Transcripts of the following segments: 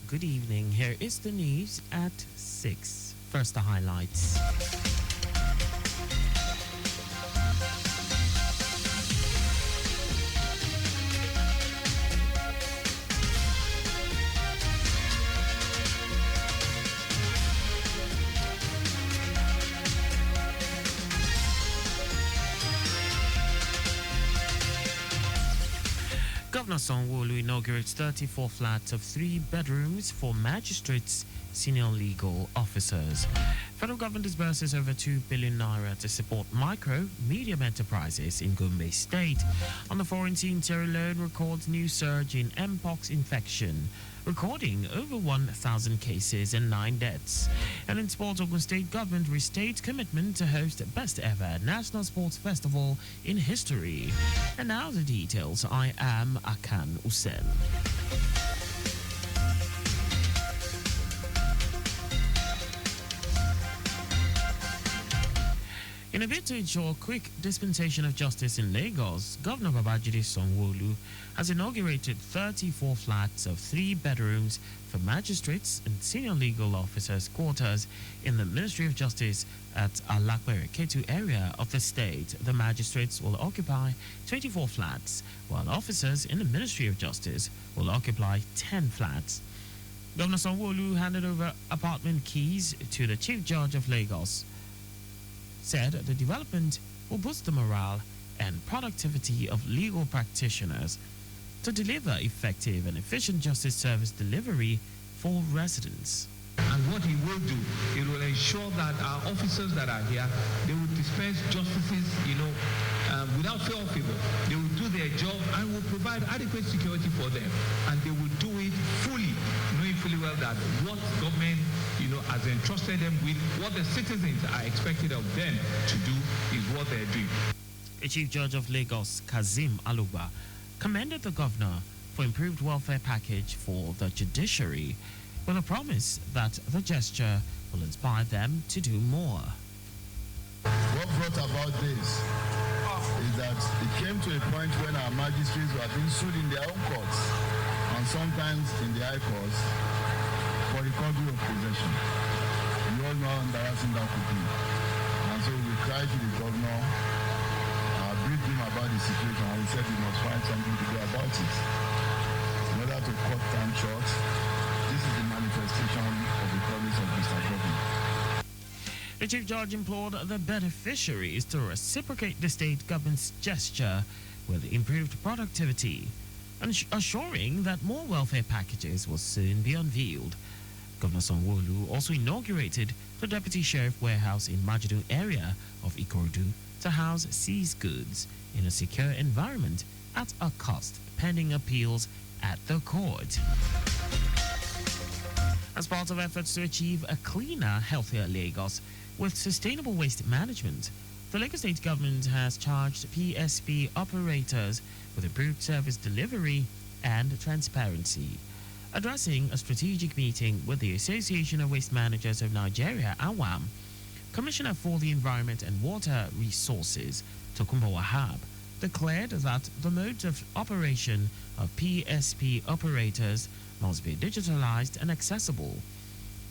Good evening. Here is the news at 6. First, the highlights. Governor Sanwo-Olu inaugurates 34 flats of 3 bedrooms for magistrates, senior legal officers. Federal government disburses over 2 billion naira to support micro, medium enterprises in Gombe State. On the foreign scene, Sierra Leone records new surge in Mpox infection, recording over 1,000 cases and 9 deaths. And in sports, Ogun State government restates commitment to host the best ever National Sports Festival in history. And now the details. I am Akan Usen. In a bid to ensure quick dispensation of justice in Lagos, Governor Babajide Sanwo-Olu has inaugurated 34 flats of 3 bedrooms for magistrates and senior legal officers' quarters in the Ministry of Justice at Alakbere Ketu area of the state. The magistrates will occupy 24 flats, while officers in the Ministry of Justice will occupy 10 flats. Governor Sanwo-Olu handed over apartment keys to the Chief Judge of Lagos, said the development will boost the morale and productivity of legal practitioners to deliver effective and efficient justice service delivery for residents. And what he will do, it will ensure that our officers that are here, they will dispense justices, without fear or favor. They will do their job and will provide adequate security for them. And they will do it fully, knowing fully well that what government, has entrusted them with, what the citizens are expected of them to do is what they're doing. The Chief Judge of Lagos, Kazim Aluba, commended the governor for improved welfare package for the judiciary, with a promise that the gesture will inspire them to do more. What brought about this is that it came to a point when our magistrates were being sued in their own courts and sometimes in the high courts for recovery of possession. You all know how embarrassing that could be. And so we cried to the governor, briefed him about the situation, and he said we must find something to do about it. In order to cut time short, this is the manifestation of the promise of Mr. Governor. The Chief Judge implored the beneficiaries to reciprocate the state government's gesture with improved productivity, and assuring that more welfare packages will soon be unveiled. Governor Sanwo-Olu also inaugurated the Deputy Sheriff Warehouse in Majidu area of Ikorodu to house seized goods in a secure environment at a cost, pending appeals at the court. As part of efforts to achieve a cleaner, healthier Lagos with sustainable waste management, the Lagos State government has charged PSP operators with improved service delivery and transparency. Addressing a strategic meeting with the Association of Waste Managers of Nigeria, AWAM, Commissioner for the Environment and Water Resources, Tokunbo Wahab, declared that the modes of operation of PSP operators must be digitalized and accessible.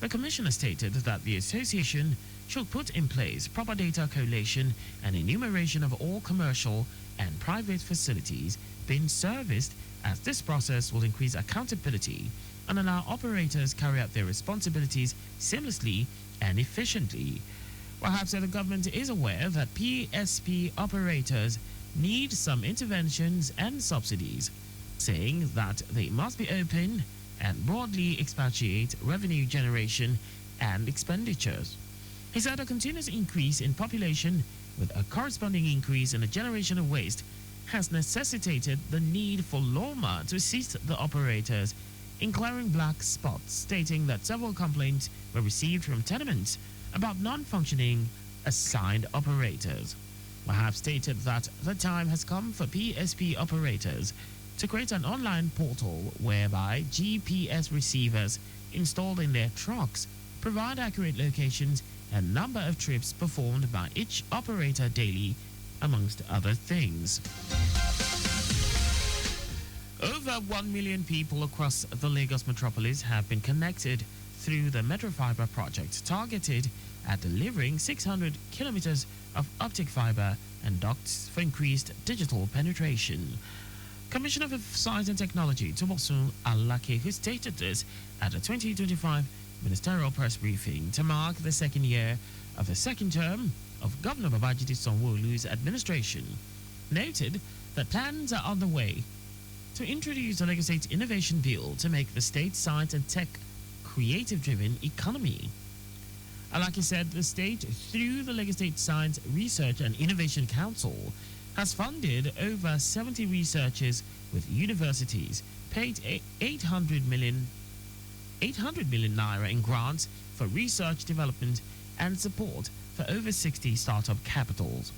The Commissioner stated that the association should put in place proper data collation and enumeration of all commercial and private facilities being serviced, as this process will increase accountability and allow operators carry out their responsibilities seamlessly and efficiently. Wahab said the government is aware that PSP operators need some interventions and subsidies, saying that they must be open and broadly expatiate revenue generation and expenditures. He said a continuous increase in population with a corresponding increase in the generation of waste has necessitated the need for LOMA to assist the operators in clearing black spots, stating that several complaints were received from tenements about non-functioning assigned operators. Wahab stated that the time has come for PSP operators to create an online portal whereby GPS receivers installed in their trucks provide accurate locations and number of trips performed by each operator daily, amongst other things. Over 1 million people across the Lagos metropolis have been connected through the Metro Fiber project, targeted at delivering 600 kilometers of optic fiber and ducts for increased digital penetration. Commissioner for Science and Technology, Tobosun Alake, who stated this at a 2025 ministerial press briefing to mark the second year of the second term of Governor Babajide Sanwo-Olu's administration, noted that plans are on the way to introduce the Lagos State Innovation Bill to make the state science and tech creative-driven economy. Alaki said the state, through the Lagos State Science Research and Innovation Council, has funded over 70 researchers with universities, paid 800 million naira in grants for research development and support for over 60 startup capitals.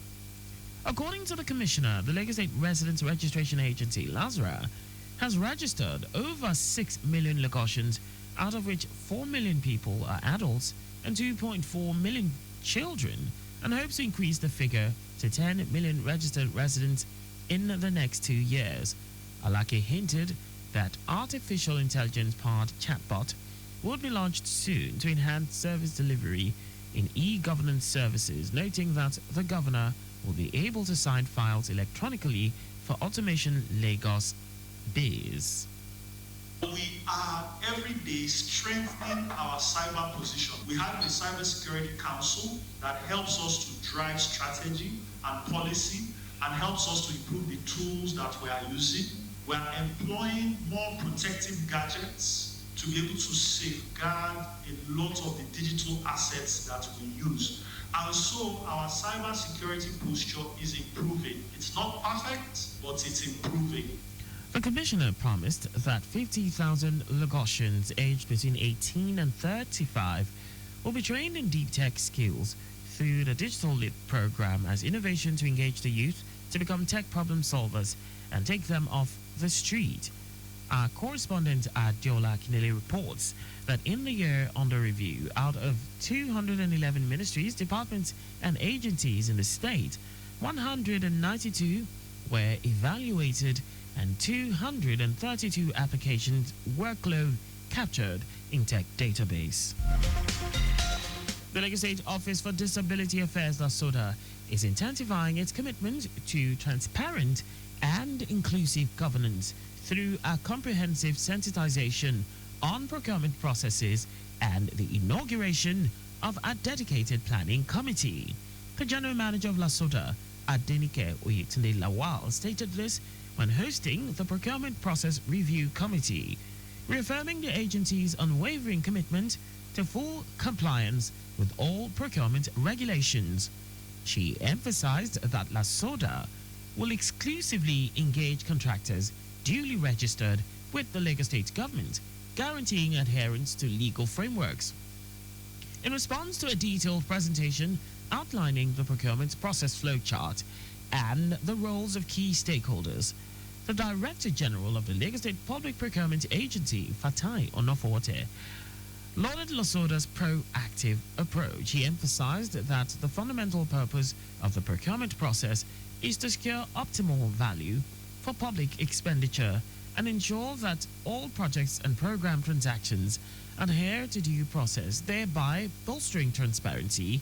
According to the Commissioner, the Lagos State Residents Registration Agency, LASRA, has registered over 6 million Lagosians, out of which 4 million people are adults and 2.4 million children, and hopes to increase the figure to 10 million registered residents in the next 2 years. Alake hinted that artificial intelligence-powered chatbot will be launched soon to enhance service delivery in e-governance services, noting that the governor will be able to sign files electronically for Automation Lagos Biz. We are every day strengthening our cyber position. We have a cybersecurity council that helps us to drive strategy and policy and helps us to improve the tools that we are using. We are employing more protective gadgets to be able to safeguard a lot of the digital assets that we use. And so our cybersecurity posture is improving. It's not perfect, but it's improving. The Commissioner promised that 50,000 Lagosians aged between 18 and 35 will be trained in deep tech skills through the Digital Lit program as innovation to engage the youth to become tech problem solvers and take them off the street. Our correspondent Adiola Kinele reports that in the year under review, out of 211 ministries, departments and agencies in the state, 192 were evaluated and 232 applications workload captured in tech database. The Lagos State Office for Disability Affairs, LASODA, is intensifying its commitment to transparent and inclusive governance through a comprehensive sensitization on procurement processes and the inauguration of a dedicated planning committee. The General Manager of LASODA, Adenike Oyetunde Lawal, stated this when hosting the Procurement Process Review Committee, reaffirming the agency's unwavering commitment to full compliance with all procurement regulations. She emphasized that LASODA will exclusively engage contractors duly registered with the Lagos State government, guaranteeing adherence to legal frameworks. In response to a detailed presentation outlining the procurement process flowchart and the roles of key stakeholders, the Director General of the Lagos State Public Procurement Agency, Fatai Onofowote, lauded LASODA's proactive approach. He emphasized that the fundamental purpose of the procurement process is to secure optimal value for public expenditure and ensure that all projects and program transactions adhere to due process, thereby bolstering transparency,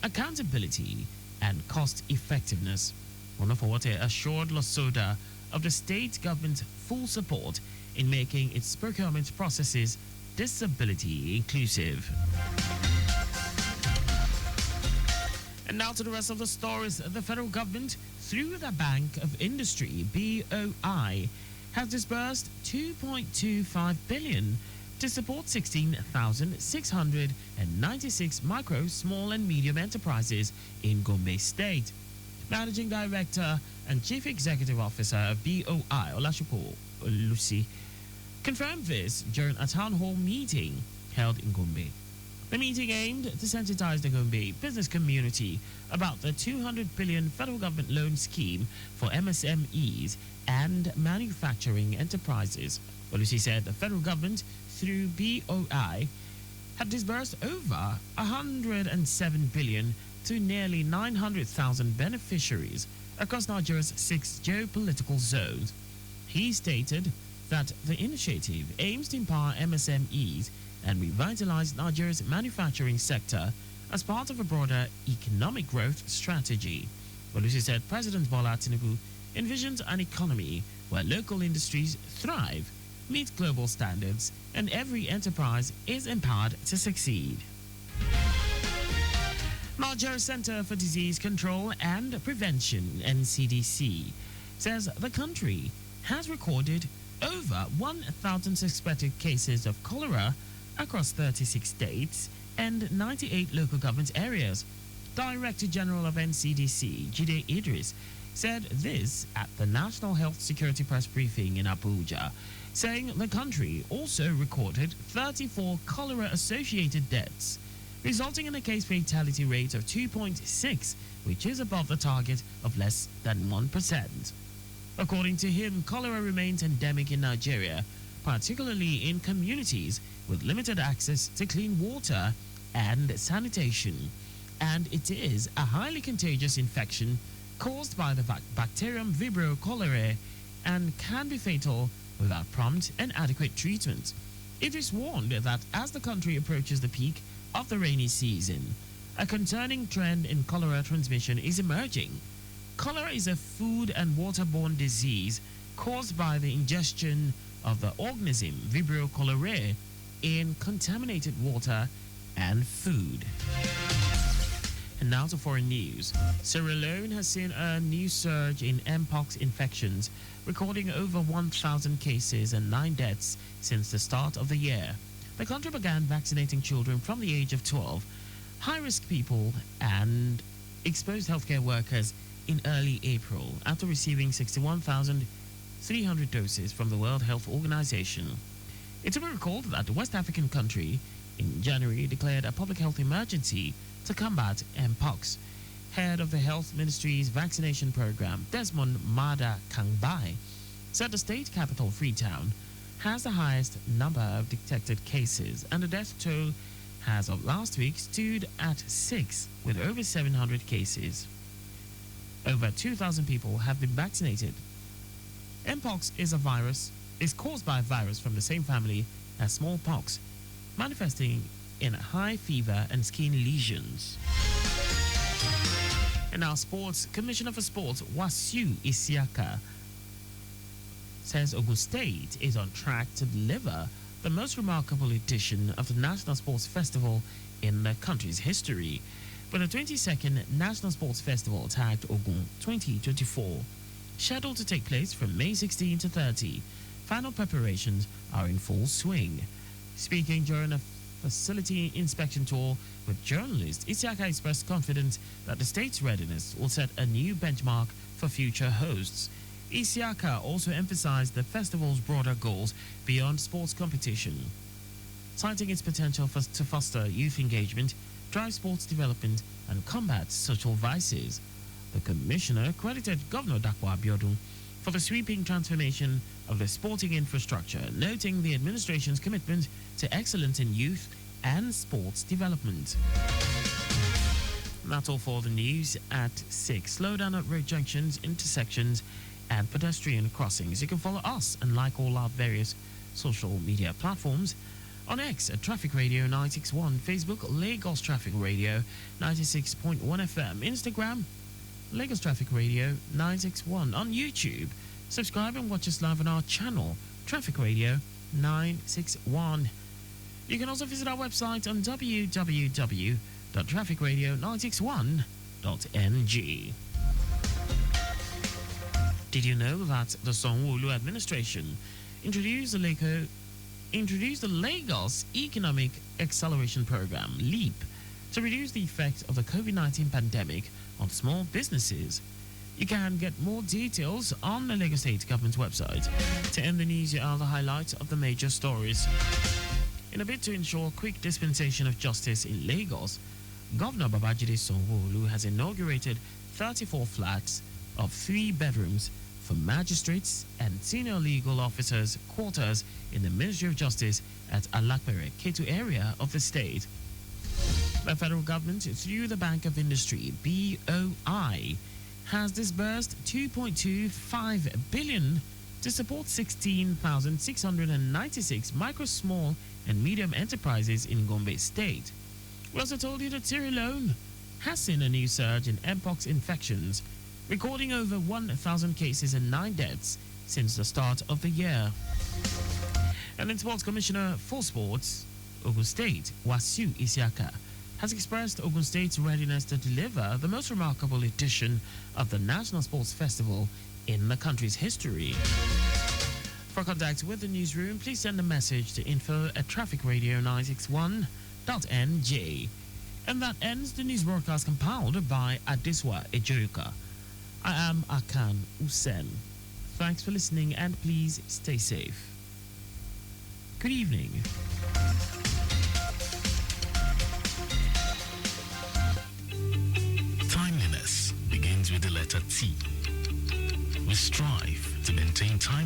accountability, and cost effectiveness. Onofowote assured LASODA of the state government's full support in making its procurement processes disability inclusive. And now to the rest of the stories. The federal government, through the Bank of Industry, BOI, has disbursed 2.25 billion to support 16,696 micro, small and medium enterprises in Gombe State. Managing Director and Chief Executive Officer of BOI, Olashupo Lucy, confirmed this during a town hall meeting held in Gombe. The meeting aimed to sensitize the Gombe business community about the 200 billion federal government loan scheme for MSMEs and manufacturing enterprises. Lucy said the federal government, through BOI, had disbursed over 107 billion to nearly 900,000 beneficiaries across Nigeria's 6 geopolitical zones. He stated that the initiative aims to empower MSMEs and revitalize Nigeria's manufacturing sector as part of a broader economic growth strategy. Olusi said President Bola Tinubu envisions an economy where local industries thrive, meet global standards, and every enterprise is empowered to succeed. Nigeria Center for Disease Control and Prevention, NCDC, says the country has recorded over 1,000 suspected cases of cholera across 36 states and 98 local government areas. Director General of NCDC, Jide Idris, said this at the National Health Security Press Briefing in Abuja, saying the country also recorded 34 cholera-associated deaths, resulting in a case fatality rate of 2.6, which is above the target of less than 1%. According to him, cholera remains endemic in Nigeria, particularly in communities with limited access to clean water and sanitation, and it is a highly contagious infection caused by the bacterium Vibrio cholerae and can be fatal without prompt and adequate treatment. It is warned that as the country approaches the peak of the rainy season, a concerning trend in cholera transmission is emerging. Cholera is a food and waterborne disease caused by the ingestion of the organism Vibrio cholerae in contaminated water and food. And now to foreign news. Sierra Leone has seen a new surge in Mpox infections, recording over 1,000 cases and 9 deaths since the start of the year. The country began vaccinating children from the age of 12, high-risk people, and exposed healthcare workers in early April after receiving 61,300 doses from the World Health Organization. It will be recalled that the West African country in January declared a public health emergency to combat Mpox. Head of the Health Ministry's vaccination program, Desmond Mada Kangbai, said the state capital, Freetown, has the highest number of detected cases, and the death toll has of last week stood at 6, with over 700 cases. Over 2,000 people have been vaccinated. Mpox is caused by a virus from the same family as smallpox, manifesting in high fever and skin lesions. And now sports. Commissioner for Sports Wasiu Isiaka says Ogun State is on track to deliver the most remarkable edition of the National Sports Festival in the country's history, with the 22nd National Sports Festival tagged Ogun 2024, scheduled to take place from May 16 to 30. Final preparations are in full swing. Speaking during a facility inspection tour with journalists, Isiaka expressed confidence that the state's readiness will set a new benchmark for future hosts. Isiaka also emphasized the festival's broader goals beyond sports competition, citing its potential to foster youth engagement, drive sports development, and combat social vices. The commissioner credited Governor Dakwa Abiodun for the sweeping transformation of the sporting infrastructure, noting the administration's commitment to excellence in youth and sports development. That's all for the news at 6. Slow down at road junctions, intersections, and pedestrian crossings. You can follow us and like all our various social media platforms. On X at Traffic Radio 961, Facebook Lagos Traffic Radio 96.1 FM, Instagram Lagos Traffic Radio 961. On YouTube, subscribe and watch us live on our channel, Traffic Radio 961. You can also visit our website on www.trafficradio961.ng. Did you know that the Sanwo-Olu administration introduced the Lagos Economic Acceleration Program, LEAP, to reduce the effect of the COVID-19 pandemic on small businesses? You can get more details on the Lagos State Government website. To end the news, here are the highlights of the major stories. In a bid to ensure quick dispensation of justice in Lagos, Governor Babajide Sanwo-Olu has inaugurated 34 flats of 3 bedrooms for magistrates and senior legal officers' quarters in the Ministry of Justice at Alakpere, Ketu area of the state. The federal government, through the Bank of Industry, BOI, has disbursed 2.25 billion to support 16,696 micro, small, and medium enterprises in Gombe State. We also told you that Sierra Leone has seen a new surge in Mpox infections, recording over 1,000 cases and 9 deaths since the start of the year. And then Sports Commissioner for Sports, Ogun State, Wasu Isiaka, has expressed Ogun State's readiness to deliver the most remarkable edition of the National Sports Festival in the country's history. For contact with the newsroom, please send a message to info@trafficradio961.nj. And that ends the news broadcast compiled by Adiswa Ejoka. I am Akan Usen. Thanks for listening and please stay safe. Good evening. Timeliness begins with the letter T. We strive to maintain time